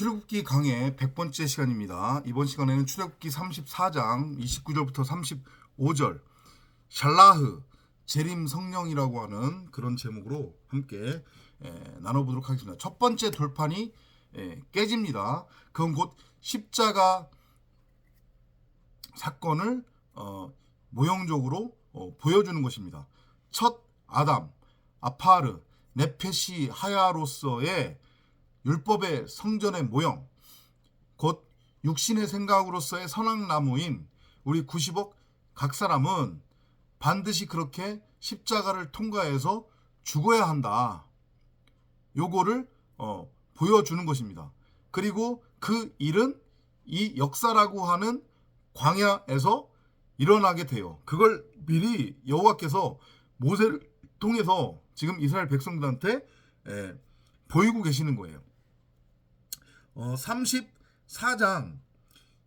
출애굽기 강의 100번째 시간입니다. 이번 시간에는 출애굽기 34장 29절부터 35절 샬라흐 재림 성령이라고 하는 그런 제목으로 함께 나눠보도록 하겠습니다. 첫 번째 돌판이 깨집니다. 그건 곧 십자가 사건을 모형적으로 보여주는 것입니다. 첫 아담, 아파르, 네페시 하야로서의 율법의 성전의 모형, 곧 육신의 생각으로서의 선악나무인 우리 90억 각 사람은 반드시 그렇게 십자가를 통과해서 죽어야 한다. 요거를 보여주는 것입니다. 그리고 그 일은 이 역사라고 하는 광야에서 일어나게 돼요. 그걸 미리 여호와께서 모세를 통해서 지금 이스라엘 백성들한테 보이고 계시는 거예요. 34장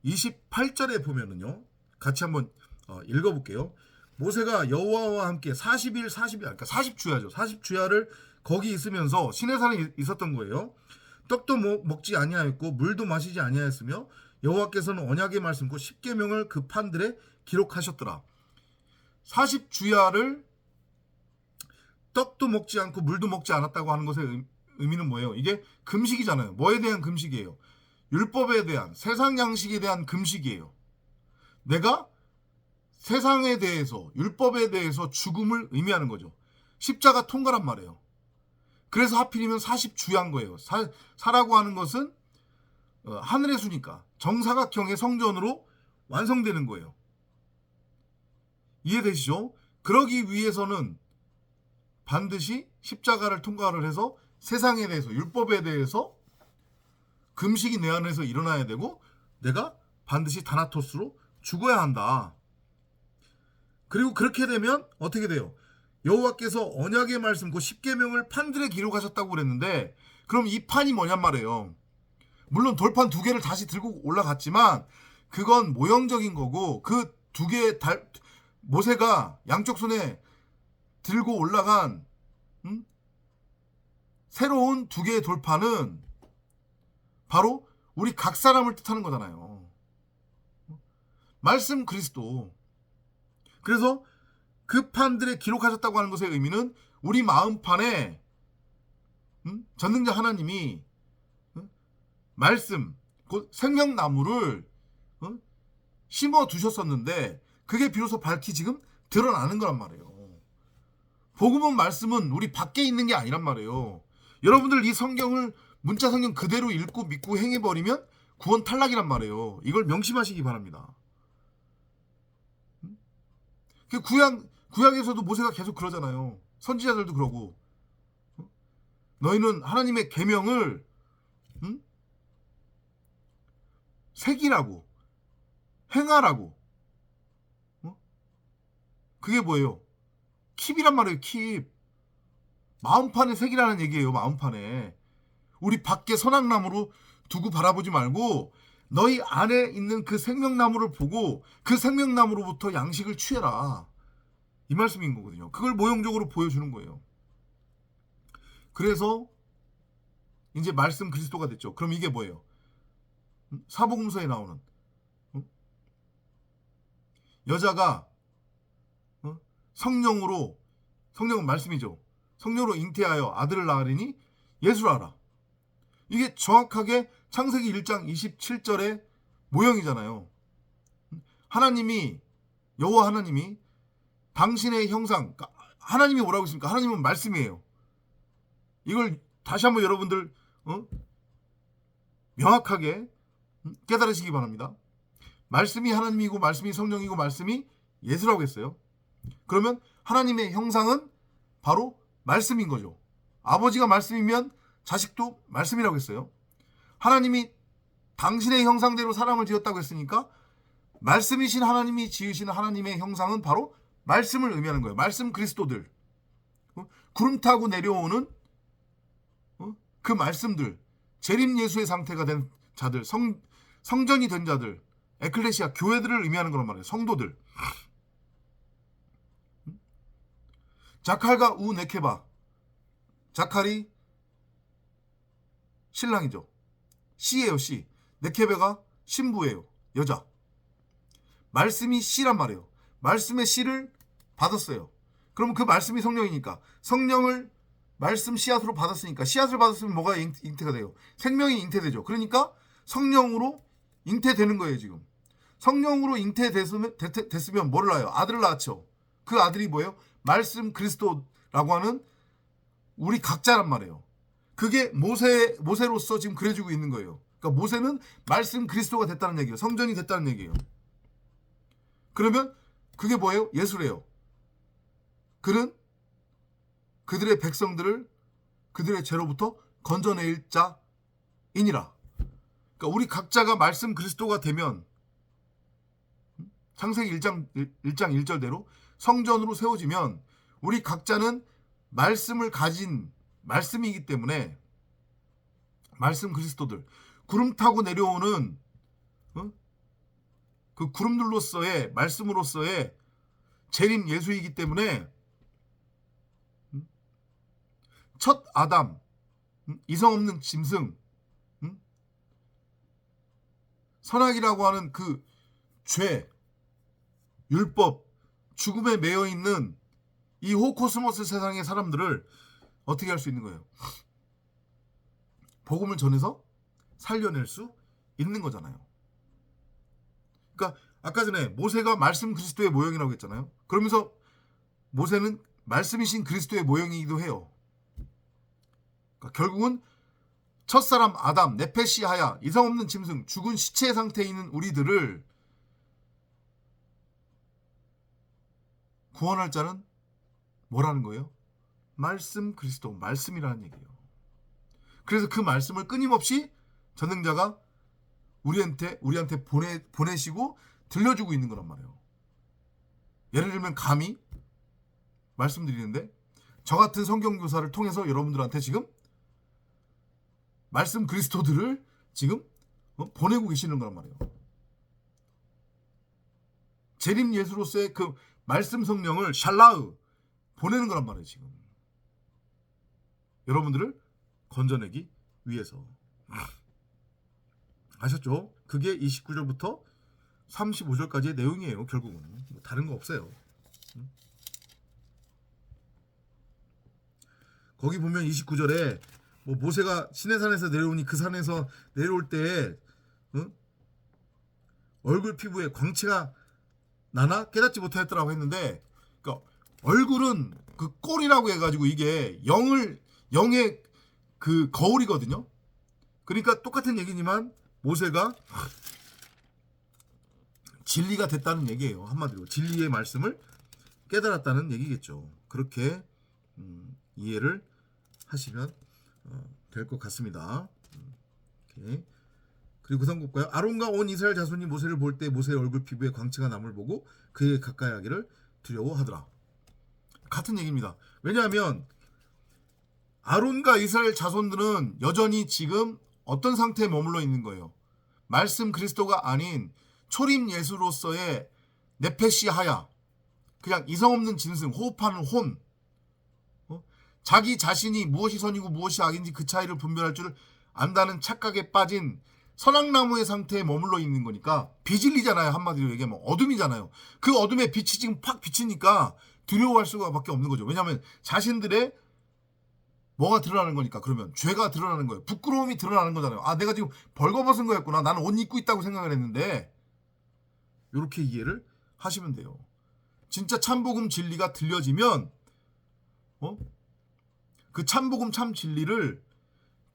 28절에 보면은요, 같이 한번 읽어볼게요. 모세가 여호와와 함께 40일, 그러니까 40주야죠. 40주야를 거기 있으면서 시내산에 있었던 거예요. 떡도 먹지 아니하였고 물도 마시지 아니하였으며 여호와께서는 언약의 말씀 곧 십계명을 그 판들에 기록하셨더라. 40주야를 떡도 먹지 않고 물도 먹지 않았다고 하는 것의 의미는 뭐예요? 이게 금식이잖아요. 뭐에 대한 금식이에요? 율법에 대한, 세상 양식에 대한 금식이에요. 내가 세상에 대해서, 율법에 대해서 죽음을 의미하는 거죠. 십자가 통과란 말이에요. 그래서 하필이면 40주야인 거예요. 사라고 하는 것은 하늘의 수니까 정사각형의 성전으로 완성되는 거예요. 이해되시죠? 그러기 위해서는 반드시 십자가를 통과를 해서 세상에 대해서, 율법에 대해서 금식이 내 안에서 일어나야 되고 내가 반드시 다나토스로 죽어야 한다. 그리고 그렇게 되면 어떻게 돼요? 여호와께서 언약의 말씀, 그 십계명을 판들에 기록하셨다고 그랬는데, 그럼 이 판이 뭐냔 말이에요. 물론 돌판 2개를 다시 들고 올라갔지만 그건 모형적인 거고, 그 2개 모세가 양쪽 손에 들고 올라간 새로운 2개의 돌판은 바로 우리 각 사람을 뜻하는 거잖아요. 말씀 그리스도. 그래서 그 판들에 기록하셨다고 하는 것의 의미는 우리 마음판에 전능자 하나님이 말씀, 곧 생명나무를 심어 두셨었는데 그게 비로소 밝히 지금 드러나는 거란 말이에요. 복음은, 말씀은 우리 밖에 있는 게 아니란 말이에요. 여러분들 이 성경을 문자 성경 그대로 읽고 믿고 행해버리면 구원 탈락이란 말이에요. 이걸 명심하시기 바랍니다. 구약에서도 모세가 계속 그러잖아요. 선지자들도 그러고, 너희는 하나님의 계명을 새기라고, 행하라고. 그게 뭐예요? 킵이란 말이에요. 킵. 마음판에 새기라는 얘기예요. 마음판에. 우리 밖에 선악나무로 두고 바라보지 말고 너희 안에 있는 그 생명나무를 보고 그 생명나무로부터 양식을 취해라. 이 말씀인 거거든요. 그걸 모형적으로 보여주는 거예요. 그래서 이제 말씀 그리스도가 됐죠. 그럼 이게 뭐예요? 사복음서에 나오는 여자가 성령은 말씀이죠. 성령으로 잉태하여 아들을 낳으리니 예수라라. 이게 정확하게 창세기 1장 27절의 모형이잖아요. 여호와 하나님이 당신의 형상, 하나님이 뭐라고 했습니까? 하나님은 말씀이에요. 이걸 다시 한번 여러분들 명확하게 깨달으시기 바랍니다. 말씀이 하나님이고 말씀이 성령이고 말씀이 예수라고 했어요. 그러면 하나님의 형상은 바로 말씀인 거죠. 아버지가 말씀이면 자식도 말씀이라고 했어요. 하나님이 당신의 형상대로 사람을 지었다고 했으니까 말씀이신 하나님이 지으신 하나님의 형상은 바로 말씀을 의미하는 거예요. 말씀 그리스도들, 구름 타고 내려오는 그 말씀들, 재림 예수의 상태가 된 자들, 성전이 된 자들, 에클레시아, 교회들을 의미하는 거란 말이에요. 성도들. 자칼과 우 네케바. 자칼이 신랑이죠. 씨예요, 씨. 네케베가 신부예요, 여자. 말씀이 씨란 말이에요. 말씀의 씨를 받았어요. 그러면 그 말씀이 성령이니까 성령을 말씀 씨앗으로 받았으니까 씨앗을 받았으면 뭐가 잉태가 돼요? 생명이 잉태되죠. 그러니까 성령으로 잉태되는 거예요, 지금. 성령으로 잉태됐으면 뭐를 낳아요? 아들을 낳았죠. 그 아들이 뭐예요? 말씀 그리스도라고 하는 우리 각자란 말이에요. 그게 모세로서 지금 그려주고 있는 거예요. 그러니까 모세는 말씀 그리스도가 됐다는 얘기예요. 성전이 됐다는 얘기예요. 그러면 그게 뭐예요? 예수래요. 그는 그들의 백성들을 그들의 죄로부터 건져낼 자이니라. 그러니까 우리 각자가 말씀 그리스도가 되면 창세기 1장 1절대로 성전으로 세워지면 우리 각자는 말씀을 가진 말씀이기 때문에 말씀 그리스도들 구름 타고 내려오는 그 구름들로서의 말씀으로서의 재림 예수이기 때문에 첫 아담 이성 없는 짐승 선악이라고 하는 그 죄 율법 죽음에 매여 있는 이 호코스모스 세상의 사람들을 어떻게 할 수 있는 거예요? 복음을 전해서 살려낼 수 있는 거잖아요. 그러니까 아까 전에 모세가 말씀 그리스도의 모형이라고 했잖아요. 그러면서 모세는 말씀이신 그리스도의 모형이기도 해요. 그러니까 결국은 첫사람 아담, 네페시 하야, 이성 없는 짐승, 죽은 시체 상태에 있는 우리들을 구원할 자는 뭐라는 거예요? 말씀 그리스도, 말씀이라는 얘기예요. 그래서 그 말씀을 끊임없이 전능자가 우리한테 보내시고 들려주고 있는 거란 말이에요. 예를 들면 감히 말씀드리는데 저 같은 성경교사를 통해서 여러분들한테 지금 말씀 그리스도들을 지금 보내고 계시는 거란 말이에요. 재림 예수로서의 그 말씀 성령을 샬라흐 보내는 거란 말이에요. 지금 여러분들을 건져내기 위해서. 아셨죠? 그게 29절부터 35절까지의 내용이에요. 결국은 뭐 다른 거 없어요. 거기 보면 29절에 뭐 모세가 시내산에서 내려오니 그 산에서 내려올 때 얼굴 피부에 광채가 나나 깨닫지 못하였더라고 했는데, 그러니까 얼굴은 그 꼴이라고 해가지고 이게 영의 그 거울이거든요. 그러니까 똑같은 얘기지만 모세가 진리가 됐다는 얘기예요. 한마디로 진리의 말씀을 깨달았다는 얘기겠죠. 그렇게 이해를 하시면 될 것 같습니다. 오케이. 그리고 그 다음 볼까요? 아론과 온 이스라엘 자손이 모세를 볼 때 모세의 얼굴 피부에 광채가 남을 보고 그에게 가까이 하기를 두려워하더라. 같은 얘기입니다. 왜냐하면 아론과 이스라엘 자손들은 여전히 지금 어떤 상태에 머물러 있는 거예요? 말씀 그리스도가 아닌 초림 예수로서의 네페시 하야, 그냥 이성 없는 짐승, 호흡하는 혼, 자기 자신이 무엇이 선이고 무엇이 악인지 그 차이를 분별할 줄 안다는 착각에 빠진 선악나무의 상태에 머물러 있는 거니까 비진리잖아요. 한마디로 얘기하면 어둠이잖아요. 그 어둠에 빛이 지금 팍 비치니까 두려워할 수밖에 없는 거죠. 왜냐하면 자신들의 뭐가 드러나는 거니까. 그러면 죄가 드러나는 거예요. 부끄러움이 드러나는 거잖아요. 아, 내가 지금 벌거벗은 거였구나. 나는 옷 입고 있다고 생각을 했는데, 이렇게 이해를 하시면 돼요. 진짜 참복음 진리가 들려지면 그 참복음 참 진리를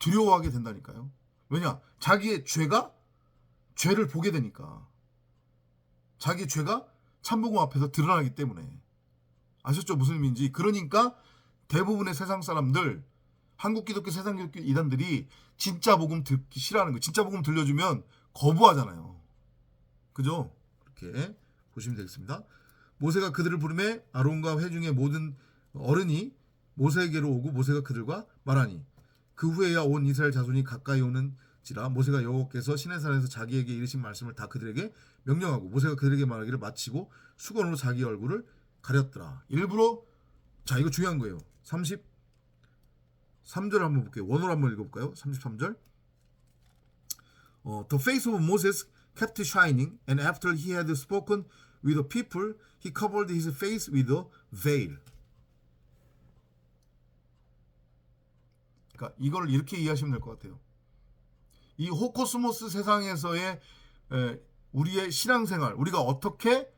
두려워하게 된다니까요. 왜냐? 자기의 죄가 죄를 보게 되니까. 자기의 죄가 참복음 앞에서 드러나기 때문에. 아셨죠? 무슨 의미인지. 그러니까 대부분의 세상 사람들, 한국 기독교, 세상 기독교 이단들이 진짜 복음 듣기 싫어하는 거예요. 진짜 복음 들려주면 거부하잖아요. 그죠? 그렇게 보시면 되겠습니다. 모세가 그들을 부르매 아론과 회중의 모든 어른이 모세에게로 오고 모세가 그들과 말하니 그 후에야 온 이스라엘 자손이 가까이 오는지라 모세가 여호와께서 시내산에서 자기에게 이르신 말씀을 다 그들에게 명령하고 모세가 그들에게 말하기를 마치고 수건으로 자기 얼굴을 가렸더라. 일부러, 자, 이거 중요한 거예요. 33절 한번 볼게요. 원어로 한번 읽어볼까요? 33절. The face of Moses kept shining, and after he had spoken with the people, he covered his face with a veil. 그러니까 이걸 이렇게 이해하시면 될 것 같아요. 이 호코스모스 세상에서의 우리의 신앙생활, 우리가 어떻게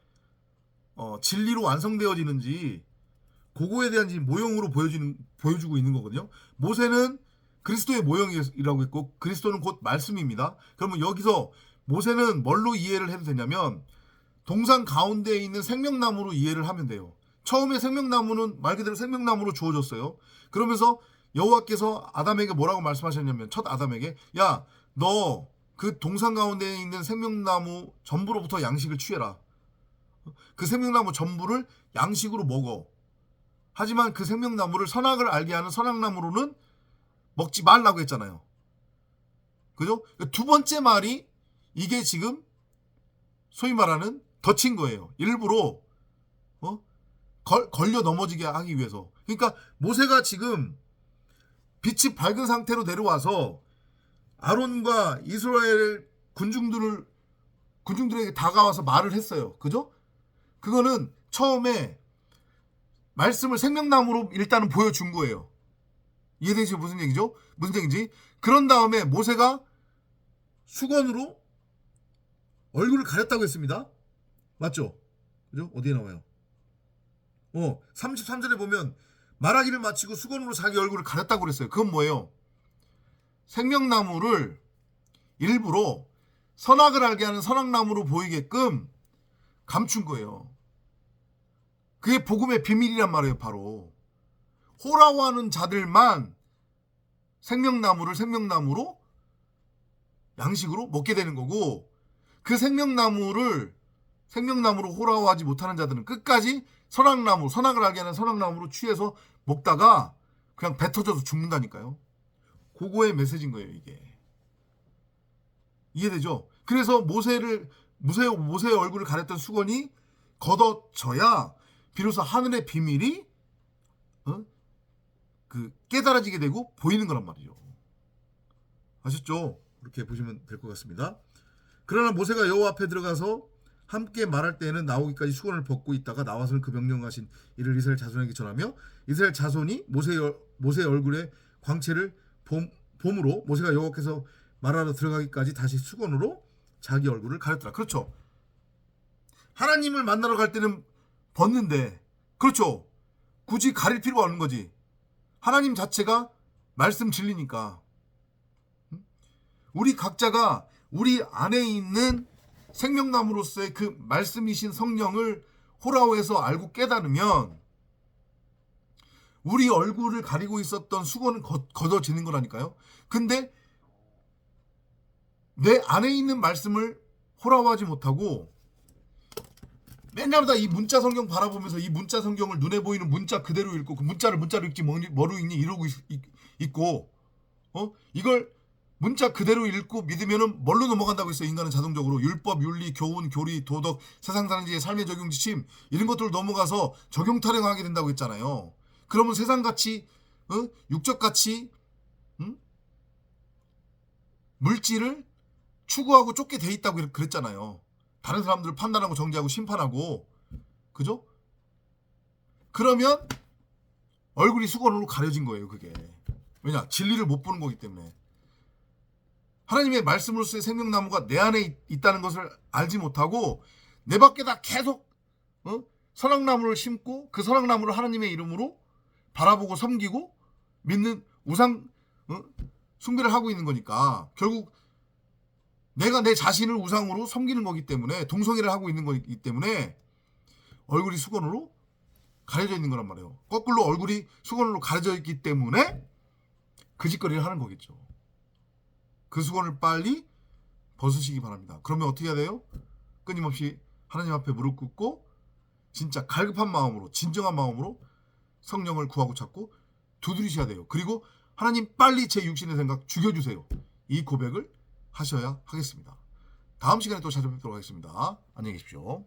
진리로 완성되어지는지 그거에 대한 모형으로 보여주고 있는 거거든요. 모세는 그리스도의 모형이라고 했고 그리스도는 곧 말씀입니다. 그러면 여기서 모세는 뭘로 이해를 해도 되냐면 동산 가운데에 있는 생명나무로 이해를 하면 돼요. 처음에 생명나무는 말 그대로 생명나무로 주어졌어요. 그러면서 여호와께서 아담에게 뭐라고 말씀하셨냐면 첫 아담에게 야, 너 그 동산 가운데에 있는 생명나무 전부로부터 양식을 취해라. 그 생명나무 전부를 양식으로 먹어. 하지만 그 생명나무를 선악을 알게 하는 선악나무로는 먹지 말라고 했잖아요. 그죠? 두 번째 말이 이게 지금 소위 말하는 덧친 거예요. 일부러 걸려 넘어지게 하기 위해서. 그러니까 모세가 지금 빛이 밝은 상태로 내려와서 아론과 이스라엘 군중들에게 다가와서 말을 했어요. 그죠? 그거는 처음에 말씀을 생명나무로 일단은 보여준 거예요. 이해되시죠? 무슨 얘기죠? 무슨 얘기인지. 그런 다음에 모세가 수건으로 얼굴을 가렸다고 했습니다. 맞죠? 그죠? 어디에 나와요? 33절에 보면 말하기를 마치고 수건으로 자기 얼굴을 가렸다고 그랬어요. 그건 뭐예요? 생명나무를 일부러 선악을 알게 하는 선악나무로 보이게끔 감춘 거예요. 그게 복음의 비밀이란 말이에요. 바로 호라워하는 자들만 생명나무를 생명나무로 양식으로 먹게 되는 거고 그 생명나무로 호라워하지 못하는 자들은 끝까지 선악나무, 선악을 알게 하는 선악나무로 취해서 먹다가 그냥 배 터져서 죽는다니까요. 그거의 메시지인 거예요, 이게. 이해되죠? 그래서 모세의 얼굴을 가렸던 수건이 걷어져야 비로소 하늘의 비밀이 깨달아지게 되고 보이는 거란 말이죠. 아셨죠? 그렇게 보시면 될 것 같습니다. 그러나 모세가 여호와 앞에 들어가서 함께 말할 때에는 나오기까지 수건을 벗고 있다가 나와서는 그 명령하신 이를 이스라엘 자손에게 전하며 이스라엘 자손이 모세의 얼굴에 광채를 봄으로 모세가 여호와께서 말하러 들어가기까지 다시 수건으로 자기 얼굴을 가렸더라. 그렇죠. 하나님을 만나러 갈 때는 벗는데 그렇죠. 굳이 가릴 필요가 없는 거지. 하나님 자체가 말씀 진리니까. 우리 각자가 우리 안에 있는 생명나무로서의 그 말씀이신 성령을 호라오에서 알고 깨달으면 우리 얼굴을 가리고 있었던 수건은 걷어지는 거라니까요. 근데 내 안에 있는 말씀을 호라오하지 못하고 맨날마다 이 문자 성경 바라보면서 이 문자 성경을 눈에 보이는 문자 그대로 읽고 그 문자로 읽지 뭐로 읽니 이러고 있고 이걸 문자 그대로 읽고 믿으면은 뭘로 넘어간다고 했어요. 인간은 자동적으로 율법, 윤리, 교훈, 교리, 도덕, 세상 사는 지의 삶의 적용 지침 이런 것들을 넘어가서 적용 타령하게 된다고 했잖아요. 그러면 세상같이 육적같이 물질을 추구하고 쫓게 돼 있다고 그랬잖아요. 다른 사람들을 판단하고 정죄하고 심판하고 그죠? 그러면 얼굴이 수건으로 가려진 거예요. 그게 왜냐? 진리를 못 보는 거기 때문에. 하나님의 말씀으로서의 생명나무가 내 안에 있다는 것을 알지 못하고 내 밖에다 계속 선악나무를 심고 그 선악나무를 하나님의 이름으로 바라보고 섬기고 믿는 우상 숭배를 하고 있는 거니까 결국 내가 내 자신을 우상으로 섬기는 거기 때문에 동성애를 하고 있는 거기 때문에 얼굴이 수건으로 가려져 있는 거란 말이에요. 거꾸로 얼굴이 수건으로 가려져 있기 때문에 그 짓거리를 하는 거겠죠. 그 수건을 빨리 벗으시기 바랍니다. 그러면 어떻게 해야 돼요? 끊임없이 하나님 앞에 무릎 꿇고 진짜 갈급한 마음으로 진정한 마음으로 성령을 구하고 찾고 두드리셔야 돼요. 그리고 하나님 빨리 제 육신의 생각 죽여주세요. 이 고백을 하셔야 하겠습니다. 다음 시간에 또 찾아뵙도록 하겠습니다. 안녕히 계십시오.